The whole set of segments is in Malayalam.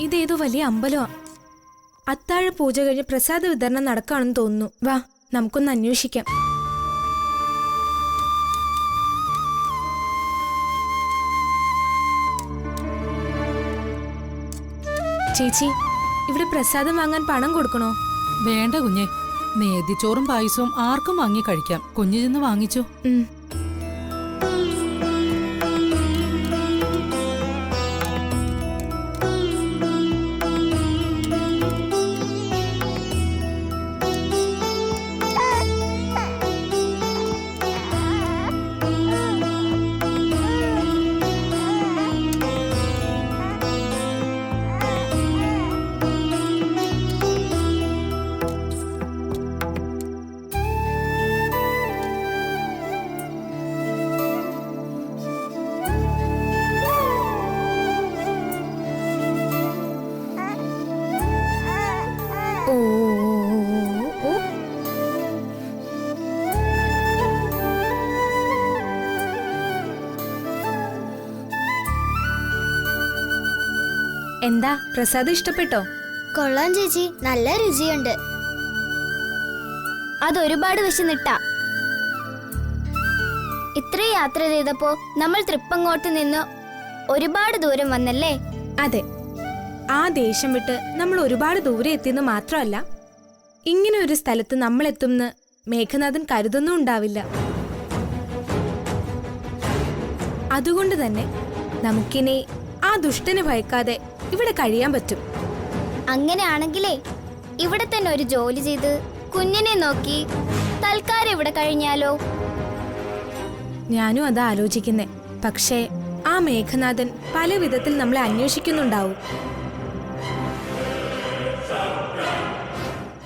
ഇതേതോ വലിയ അമ്പലമാ. അത്താഴ പൂജ കഴിഞ്ഞ് പ്രസാദ വിതരണം നടക്കാണെന്ന് തോന്നുന്നു. വാ, നമുക്കൊന്ന് അന്വേഷിക്കാം. ചേച്ചി, ഇവിടെ പ്രസാദം വാങ്ങാൻ പണം കൊടുക്കണോ? വേണ്ട കുഞ്ഞെ, നേദ്യച്ചോറും പായസവും ആർക്കും വാങ്ങി കഴിക്കാം. കുഞ്ഞു ചെന്ന് വാങ്ങിച്ചോ. എന്താ, പ്രസാദം ഇഷ്ടപ്പെട്ടോ? കൊള്ളാം ചേച്ചി, നല്ല രുചിയുണ്ട്. അതൊരുപാട് വിശന്നിട്ടാ. ഇത്ര യാത്ര ചെയ്തപ്പോ നമ്മൾ തൃപ്പങ്ങോട്ട് നിന്ന് ഒരുപാട് ദൂരം വന്നല്ലേ? അതെ, ആ ദേശം വിട്ട് നമ്മൾ ഒരുപാട് ദൂരെ എത്തിയെന്ന് മാത്രമല്ല, ഇങ്ങനെ ഒരു സ്ഥലത്ത് നമ്മൾ എത്തുമെന്ന് മേഘനാഥൻ കരുതൊന്നും ഉണ്ടാവില്ല. അതുകൊണ്ട് തന്നെ നമുക്കിനി ആ ദുഷ്ടനെ ഭയക്കാതെ ഇവിടെ കഴിയാൻ പറ്റും. അങ്ങനെയാണെങ്കിലേ ഇവിടെ തന്നെ ഒരു ജോലി ചെയ്ത് കുഞ്ഞിനെ നോക്കി തൽക്കാലം ഇവിടെ കഴിഞ്ഞാലോ? ഞാനും അതാ ആലോചിക്കുന്നേ. പക്ഷേ ആ മേഘനാഥൻ പല വിധത്തിൽ നമ്മളെ അന്വേഷിക്കുന്നുണ്ടാവും.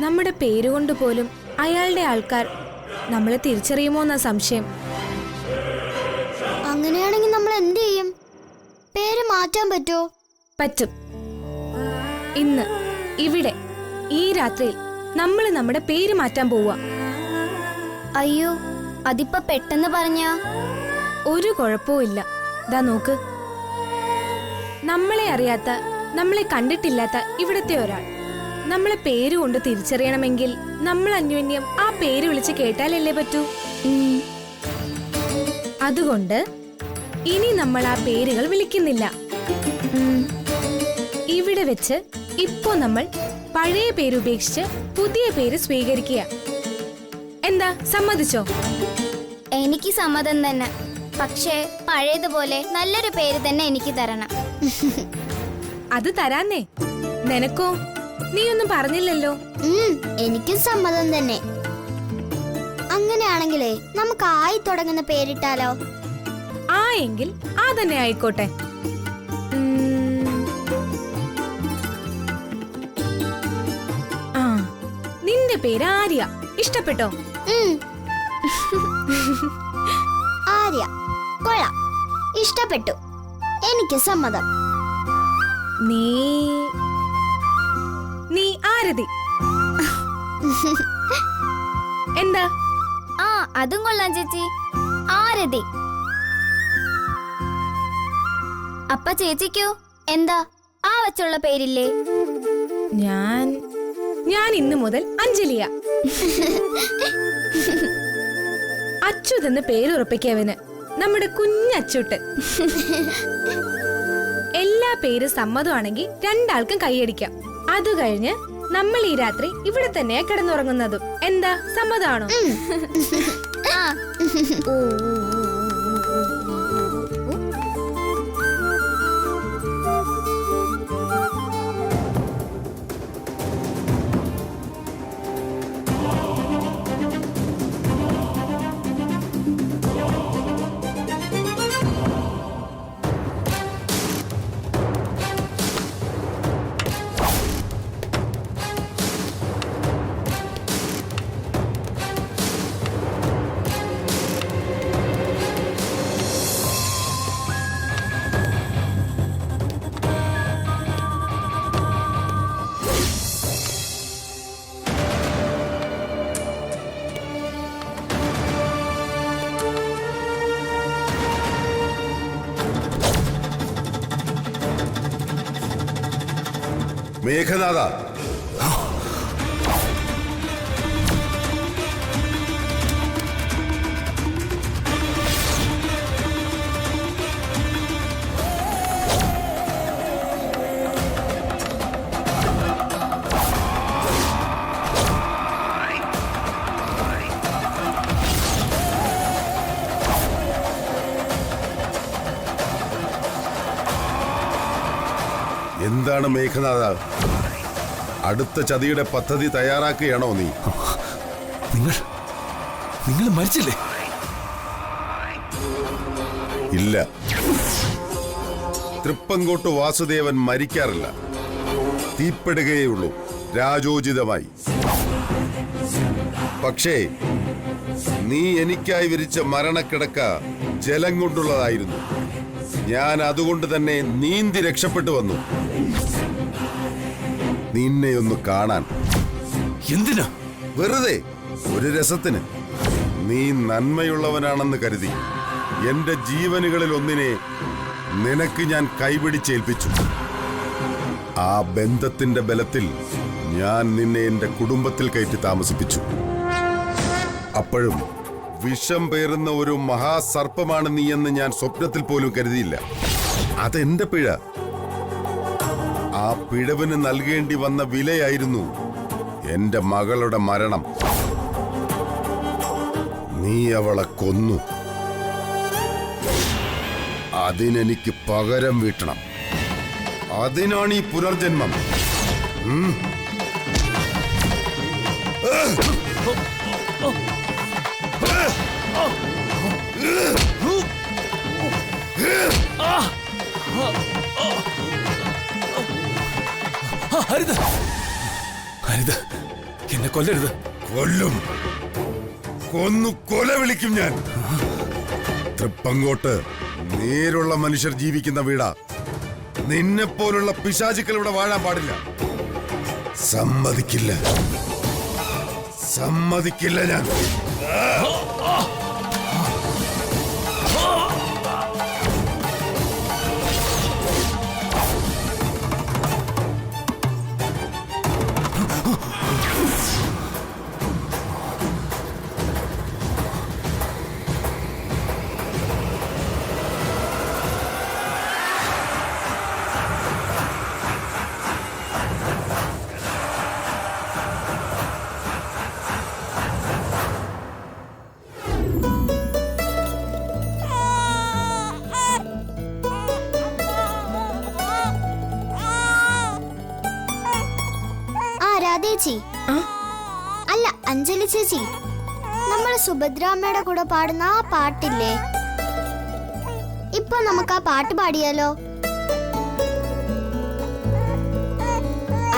നമ്മുടെ പേരുകൊണ്ട് പോലും അയാളുടെ ആൾക്കാർ നമ്മളെ തിരിച്ചറിയുമോ എന്ന സംശയം. അങ്ങനെയാണെങ്കിൽ നമ്മൾ എന്ത് ചെയ്യും? പേര് മാറ്റാൻ പറ്റുമോ? പറ്റും. ഇന്ന് ഇവിടെ ഈ രാത്രിയിൽ നമ്മൾ നമ്മുടെ പേര് മാറ്റാൻ പോവാ. അയ്യോ, അതിപ്പോ പെട്ടെന്ന് പറഞ്ഞാ? ഒരു കുഴപ്പവും ഇല്ല. ദാ നോക്ക്, നമ്മളെ അറിയാത്ത, നമ്മളെ കണ്ടിട്ടില്ലാത്ത ഇവിടത്തെ ഒരാൾ നമ്മളെ പേരുകൊണ്ട് തിരിച്ചറിയണമെങ്കിൽ നമ്മൾ അന്യോന്യം ആ പേര് വിളിച്ച് കേട്ടാലല്ലേ പറ്റൂ. അതുകൊണ്ട് ഇനി നമ്മൾ ആ പേരുകൾ വിളിക്കുന്നില്ല. ഇവിടെ വെച്ച് ഇപ്പോ നമ്മൾ പഴയ പേര് ഉപേക്ഷിച്ച് പുതിയ പേര് സ്വീകരിക്കുക. എന്താ, സമ്മതിച്ചോ? എനിക്ക് സമ്മതം തന്നെ. പക്ഷേ പഴയതുപോലെ നല്ലൊരു പേര് തന്നെ എനിക്ക് തരണം. അത് തരാന്നേ. നിനക്കോ? നീ ഒന്നും പറഞ്ഞില്ലല്ലോ. എനിക്കും സമ്മതം തന്നെ. അങ്ങനെയാണെങ്കിലേ നമുക്ക് ആയി തുടങ്ങുന്ന പേരിട്ടാലോ? ആ എങ്കിൽ ആ തന്നെ ആയിക്കോട്ടെ. ആ, നിന്റെ പേര് ആര്യ. ഇഷ്ടപ്പെട്ടോ? ആര്യ കൊള്ളാം, ഇഷ്ടപ്പെട്ടു. എനിക്ക് സമ്മതം. നീ ആരതി. എന്താ? ആ, അതും കൊള്ളാം ചേച്ചി, ആരതി. അപ്പ ചേച്ചിക്കോ? എന്താ ആ വച്ചുള്ള പേരില്ലേ? ഞാൻ ഇന്നു മുതൽ അഞ്ജലിയ. അച്യുതെന്ന് പേരുറപ്പിക്കവന്, നമ്മുടെ കുഞ്ഞച്ചൂട്ട്. എല്ലാ പേര് സമ്മതമാണെങ്കിൽ രണ്ടാൾക്കും കൈയടിക്കാം. അത് കഴിഞ്ഞ് നമ്മൾ ഈ രാത്രി ഇവിടെ തന്നെയാ കിടന്നുറങ്ങുന്നതും. എന്താ, സമ്മതമാണോ? മേഘനാഥ, എന്താണ് മേഘനാഥ? അടുത്ത ചതിയുടെ പദ്ധതി തയ്യാറാക്കുകയാണോ നീ? നിങ്ങൾ മരിച്ചില്ലേ? ഇല്ല, തൃപ്പങ്കോട്ട് വാസുദേവൻ മരിക്കാറില്ല, തീപ്പെടുകയുള്ളൂ രാജോചിതമായി. പക്ഷേ നീ എനിക്കായി വിരിച്ച മരണക്കിടക്ക ജലം കൊണ്ടുള്ളതായിരുന്നു. ഞാൻ അതുകൊണ്ട് തന്നെ നീന്തി രക്ഷപ്പെട്ടു വന്നു, നിന്നെ ഒന്ന് കാണാൻ. എന്തിനാ? വെറുതെ ഒരു രസത്തിന്. നീ നന്മയുള്ളവനാണെന്ന് കരുതി എന്റെ ജീവനുകളിൽ ഒന്നിനെ നിനക്ക് ഞാൻ കൈപിടിച്ചേൽപ്പിച്ചു. ആ ബന്ധത്തിന്റെ ബലത്തിൽ ഞാൻ നിന്നെ എന്റെ കുടുംബത്തിൽ കയറ്റി താമസിപ്പിച്ചു. അപ്പോഴും വിഷം പേറുന്ന ഒരു മഹാസർപ്പമാണ് നീ എന്ന് ഞാൻ സ്വപ്നത്തിൽ പോലും കരുതിയില്ല. അതെന്റെ പിഴ. ആ പിഴവിന് നൽകേണ്ടി വന്ന വിലയായിരുന്നു എന്റെ മകളുടെ മരണം. നീ അവളെ കൊന്നു. അതിനെനിക്ക് പകരം വീട്ടണം. അതിനാണ് ഈ പുനർജന്മം. ഹരിത, ഹരിത, എന്നെ കൊല്ലരുത്. കൊല്ലും, കൊന്നു കൊല വിളിക്കും ഞാൻ. തൃപ്പങ്കോട്ട് നേരുള്ള മനുഷ്യർ ജീവിക്കുന്ന വീടാ. നിന്നെപ്പോലുള്ള പിശാചുക്കൾ ഇവിടെ വാഴാൻ പാടില്ല. സമ്മതിക്കില്ല, സമ്മതിക്കില്ല ഞാൻ. ചേച്ചി, അല്ല അഞ്ജലി ചേച്ചി, നമ്മള് സുഭദ്രാമ്മയുടെ കൂടെ പാടുന്ന ആ പാട്ടില്ലേ, ഇപ്പൊ നമുക്ക് ആ പാട്ട് പാടിയാലോ?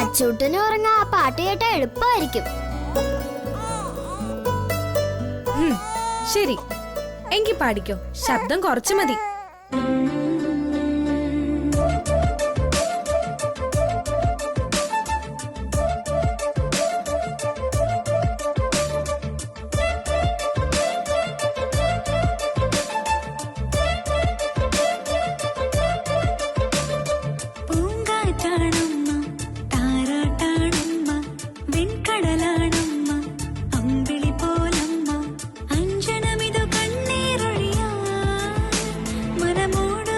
അച്ചൂട്ടന് ഉറങ്ങാൻ ആ പാട്ട് കേട്ടാ എളുപ്പമായിരിക്കും. ശരി, എങ്കി പാടിക്കോ. ശബ്ദം കുറച്ചു മതി. മനമോട്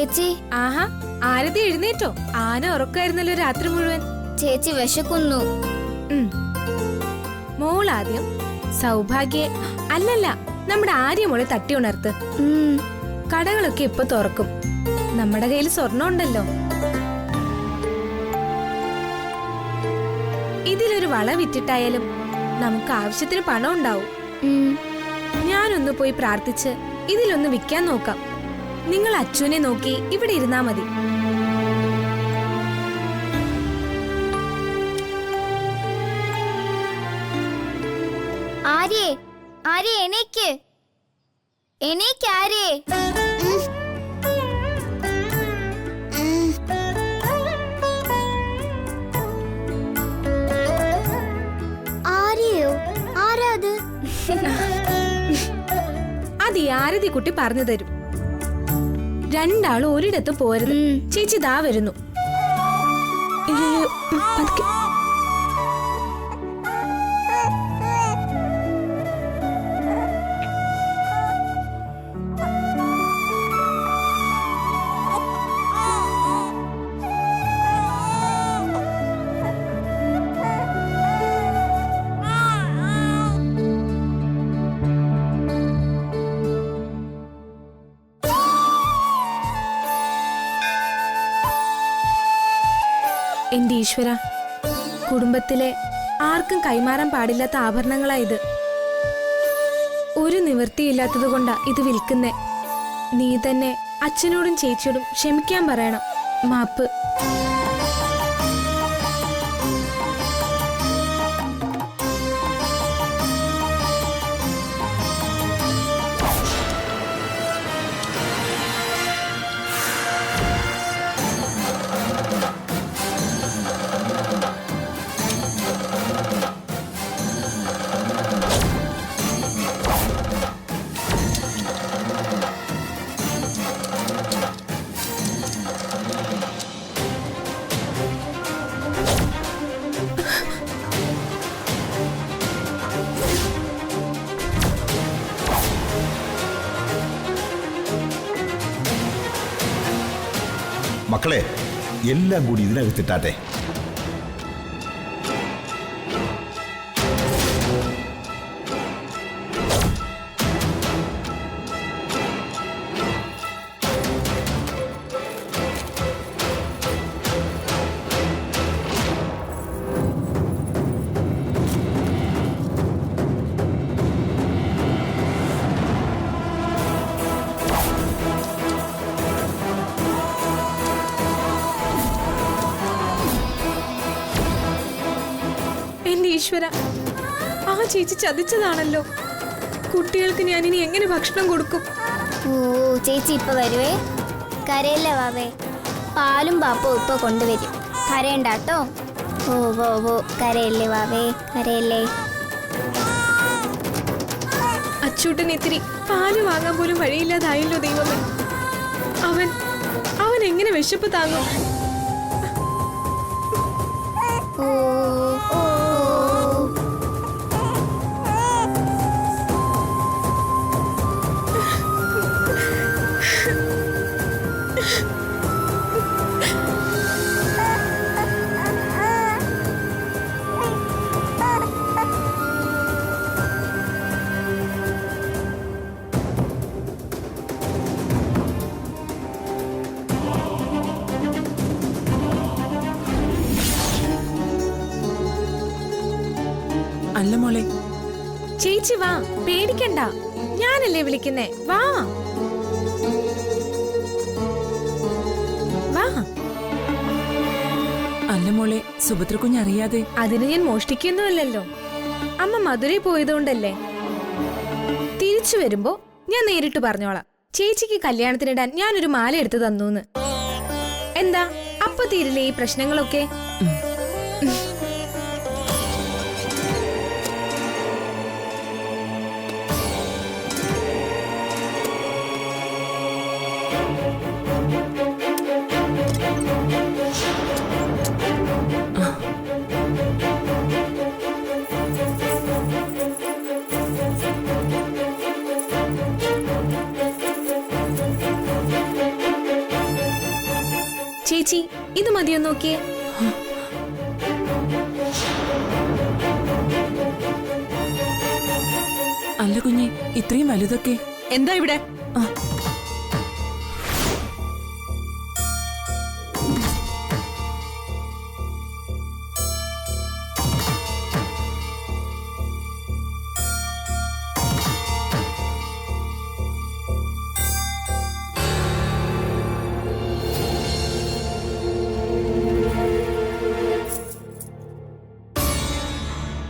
ചേച്ചി ആഹാ, ആരതി എഴുന്നേറ്റോ? ആന ഉറക്കായിരുന്നല്ലോ രാത്രി മുഴുവൻ. ചേച്ചി വിശക്കുന്നു. ഉം. മോളാദ്യം സൗഭാഗ്യെ അല്ലല്ല നമ്മുടെ ആര്യമോളെ തട്ടി ഉണർത്ത്. ഉം. കടകളൊക്കെ ഇപ്പൊ തുറക്കും. നമ്മുടെ കയ്യിൽ സ്വർണ്ണം ഉണ്ടല്ലോ. ഇതിലൊരു വള വിറ്റിട്ടായാലും നമുക്ക് ആവശ്യത്തിന് പണം ഉണ്ടാവും. ഉം. ഞാനൊന്ന് പോയി പ്രാർത്ഥിച്ച് ഇതിലൊന്ന് വിൽക്കാൻ നോക്കാം. നിങ്ങൾ അച്ഛനെ നോക്കി ഇവിടെ ഇരുന്നാ മതി. ആര്യേ, ആര്യേ എണീക്ക്, എണീക്ക് ആര്യേ. ആര്യയോ? ആരാത്? അത് ഈ ആരതി കുട്ടി പറഞ്ഞു തരും. രണ്ടാളും ഒരിടത്ത് പോരുത്. ചേച്ചി ദാ വരുന്നു. അയ്യോ, പതുക്കെ. എന്റെ ഈശ്വര, കുടുംബത്തിലെ ആർക്കും കൈമാറാൻ പാടില്ലാത്ത ആഭരണങ്ങളാ ഇത്. ഒരു നിവൃത്തിയില്ലാത്തത് കൊണ്ടാ ഇത് വിൽക്കുന്നേ. നീ തന്നെ അച്ഛനോടും ചേച്ചിയോടും ക്ഷമിക്കാൻ പറയണം. മാപ്പ്. മക്കളെ, എല്ലാം കൂടി ഇതിനകത്തിട്ടാട്ടെ. ഈശ്വര, ആ ചേച്ചി ചതിച്ചതാണല്ലോ. കുട്ടികൾക്ക് ഞാൻ ഇനി എങ്ങനെ ഭക്ഷണം കൊടുക്കും? ഓ, ചേച്ചി ഇപ്പൊ വരുവേ. കരയല്ലേ വാവേ, പാലും പാപ്പവും ഇപ്പൊ കൊണ്ടുവരും. കരയണ്ടാട്ടോ. ഓ ഓ ഓ, കരയല്ലേ വാവേ, കരയല്ലേ. അച്ചൂട്ടൻ ഇത്തിരി പാല് വാങ്ങാൻ പോലും വഴിയില്ലാതായല്ലോ ദൈവമേ. അവൻ എങ്ങനെ വിശപ്പ് താങ്ങും? ഓ ഓ. അല്ല മോളെ, ചേച്ചി വാ, പേടിക്കണ്ട. ഞാനല്ലേ വിളിക്കുന്നേ. വാ വാ. അല്ല മോളെ, സുഭദ്ര കുഞ്ഞറിയാതെ. അതിന് ഞാൻ മോഷ്ടിക്കുന്നുമല്ലല്ലോ. അമ്മ മധുരയിൽ പോയതുകൊണ്ടല്ലേ. തിരിച്ചു വരുമ്പോ ഞാൻ നേരിട്ട് പറഞ്ഞോളാം. ചേച്ചിക്ക് കല്യാണത്തിനിടാൻ ഞാനൊരു മാല എടുത്തു തന്നൂന്ന്. എന്താ അപ്പൊ തീരില്ലേ ഈ പ്രശ്നങ്ങളൊക്കെ? മതിയോ നോക്കിയേ. അല്ല കുഞ്ഞെ, ഇത്രയും വലുതൊക്കെ എന്താ ഇവിടെ?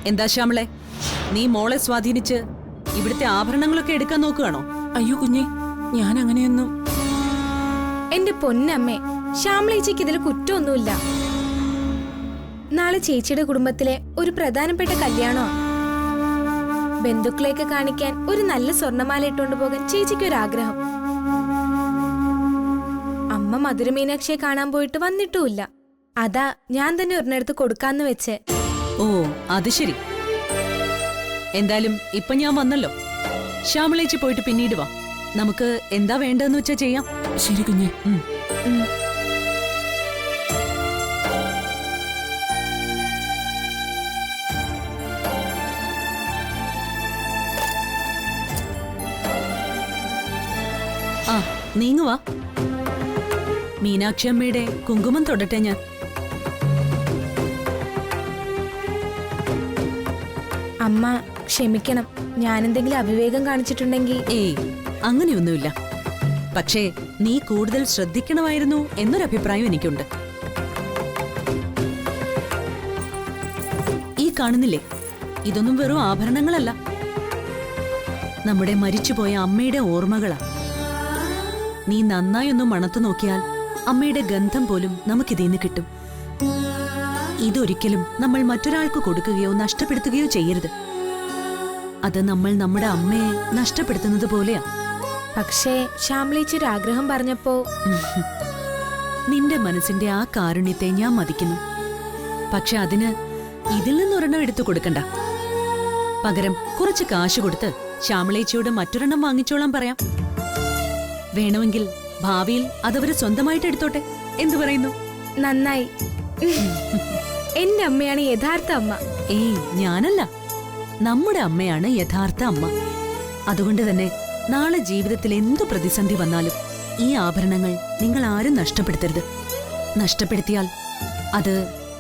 എന്താ ശ്യാമളെ, നീ മോളെ സ്വാധീനിച്ച് ഇവിടുത്തെ ആഭരണങ്ങളൊക്കെ എടുക്കാൻ നോക്കുകയാണോ? അയ്യോ കുഞ്ഞെ, ഞാൻ അങ്ങനെയൊന്നും. എന്റെ പൊന്നമ്മേ, ശ്യാമളേച്ചിക്ക് ഇതിൽ കുറ്റമൊന്നുമില്ല. നാളെ ചേച്ചിയുടെ കുടുംബത്തിലെ ഒരു പ്രധാനപ്പെട്ട കല്യാണമാ. ബന്ധുക്കളെയൊക്കെ കാണിക്കാൻ ഒരു നല്ല സ്വർണ്ണമാല ഇട്ടുകൊണ്ട് പോകാൻ ചേച്ചിക്കൊരാഗ്രഹം. അമ്മ മധുര മീനാക്ഷിയെ കാണാൻ പോയിട്ട് വന്നിട്ടുമില്ല. അതാ ഞാൻ തന്നെ ഒരെണ്ണെടുത്ത് കൊടുക്കാന്ന് വെച്ച്. ഓ, അത് ശരി. എന്തായാലും ഇപ്പൊ ഞാൻ വന്നല്ലോ. ശ്യാമളേച്ചി പോയിട്ട് പിന്നീട് വാ. നമുക്ക് എന്താ വേണ്ടതെന്ന് വെച്ചാ ചെയ്യാം. ശരി കുഞ്ഞെ. ആ, നീങ്ങുവാ. മീനാക്ഷി അമ്മയുടെ കുങ്കുമം തൊടട്ടെ ഞാൻ. അമ്മ ക്ഷമിക്കണം, ഞാനെന്തെങ്കിലും അവിവേകം കാണിച്ചിട്ടുണ്ടെങ്കിൽ. ഏയ്, അങ്ങനെയൊന്നുമില്ല. പക്ഷേ നീ കൂടുതൽ ശ്രദ്ധിക്കണമായിരുന്നു എന്നൊരഭിപ്രായം എനിക്കുണ്ട്. ഈ കാണുന്നില്ലേ, ഇതൊന്നും വെറും ആഭരണങ്ങളല്ല, നമ്മുടെ മരിച്ചുപോയ അമ്മയുടെ ഓർമ്മകളാ. നീ നന്നായി ഒന്ന് മണത്തു നോക്കിയാൽ അമ്മയുടെ ഗന്ധം പോലും നമുക്കിതീന്ന് കിട്ടും. ഇതൊരിക്കലും നമ്മൾ മറ്റൊരാൾക്ക് കൊടുക്കുകയോ നഷ്ടപ്പെടുത്തുകയോ ചെയ്യരുത്. അത് നമ്മൾ നമ്മുടെ അമ്മയെ നഷ്ടപ്പെടുത്തുന്നത് പോലെയാ. പക്ഷേ ശ്യാമളേച്ചി ഒരു ആഗ്രഹം പറഞ്ഞപ്പോ. നിന്റെ മനസ്സിന്റെ ആ കാരുണ്യത്തെ ഞാൻ മതിക്കുന്നു. പക്ഷെ അതിന് ഇതിൽ നിന്നൊരെണ്ണം എടുത്തു കൊടുക്കണ്ട. പകരം കുറച്ച് കാശ് കൊടുത്ത് ശ്യാമളേച്ചിയോട് മറ്റൊരെണ്ണം വാങ്ങിച്ചോളാൻ പറയാം. വേണമെങ്കിൽ ഭാവിയിൽ അതവര് സ്വന്തമായിട്ട് എടുത്തോട്ടെ. എന്തു പറയുന്നു? നന്നായി. എന്റെ അമ്മയാണ് യഥാർത്ഥ അമ്മ. ഏയ്, ഞാനല്ല, നമ്മുടെ അമ്മയാണ് യഥാർത്ഥ അമ്മ. അതുകൊണ്ട് തന്നെ നാളെ ജീവിതത്തിൽ എന്തു പ്രതിസന്ധി വന്നാലും ഈ ആഭരണങ്ങൾ നിങ്ങൾ ആരും നഷ്ടപ്പെടുത്തരുത്. നഷ്ടപ്പെടുത്തിയാൽ അത്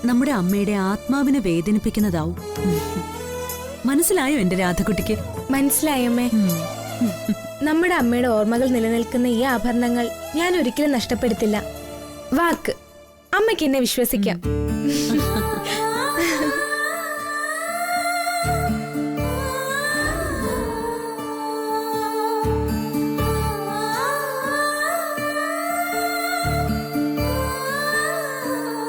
നമ്മുടെ അമ്മയുടെ ആത്മാവിനെ വേദനിപ്പിക്കുന്നതാവും. മനസ്സിലായോ എന്റെ രാധകുട്ടിക്ക്? മനസ്സിലായമ്മേ. നമ്മുടെ അമ്മയുടെ ഓർമ്മകൾ നിലനിൽക്കുന്ന ഈ ആഭരണങ്ങൾ ഞാൻ ഒരിക്കലും നഷ്ടപ്പെടുത്തില്ല. വാക്ക്. അമ്മയ്ക്ക് എന്നെ വിശ്വസിക്കാം.